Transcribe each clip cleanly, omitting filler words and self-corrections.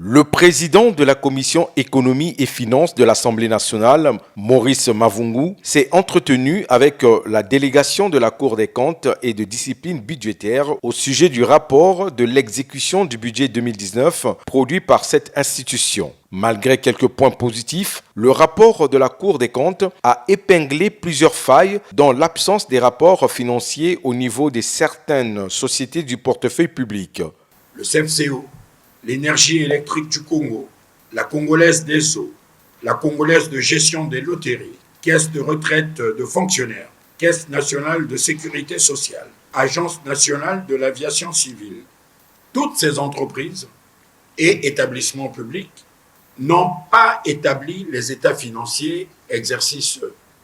Le président de la commission économie et finances de l'Assemblée nationale, Maurice Mavungu, s'est entretenu avec la délégation de la Cour des comptes et de discipline budgétaire au sujet du rapport de l'exécution du budget 2019 produit par cette institution. Malgré quelques points positifs, le rapport de la Cour des comptes a épinglé plusieurs failles dans l'absence des rapports financiers au niveau de certaines sociétés du portefeuille public. Le CFCO, l'énergie électrique du Congo, la Congolaise des eaux, la Congolaise de gestion des loteries, Caisse de retraite de fonctionnaires, Caisse nationale de sécurité sociale, Agence nationale de l'aviation civile. Toutes ces entreprises et établissements publics n'ont pas établi les états financiers exercice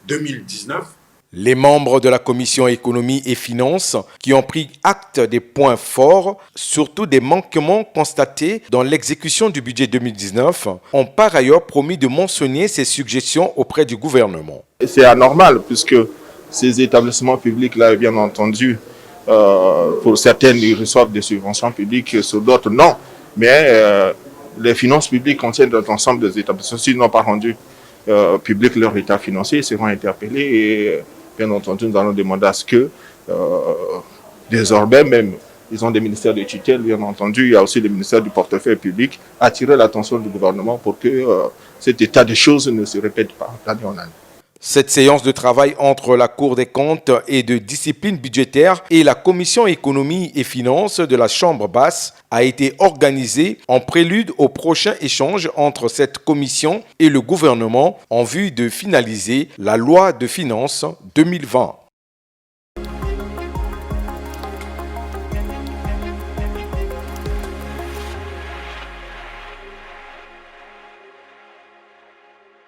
2019. Les membres de la commission économie et finances qui ont pris acte des points forts, surtout des manquements constatés dans l'exécution du budget 2019, ont par ailleurs promis de mentionner ces suggestions auprès du gouvernement. C'est anormal puisque ces établissements publics-là, bien entendu, pour certaines, ils reçoivent des subventions publiques, sur d'autres, non. Mais les finances publiques contiennent l'ensemble des établissements. S'ils n'ont pas rendu public leur état financier, ils seront interpellés et bien entendu, nous allons demander à ce que, désormais même, ils ont des ministères de tutelle, bien entendu, il y a aussi le ministère du portefeuille public, attirer l'attention du gouvernement pour que cet état de choses ne se répète pas d'année en année. Cette séance de travail entre la Cour des comptes et de discipline budgétaire et la commission économie et finances de la Chambre basse a été organisée en prélude au prochain échange entre cette commission et le gouvernement en vue de finaliser la loi de finances 2020.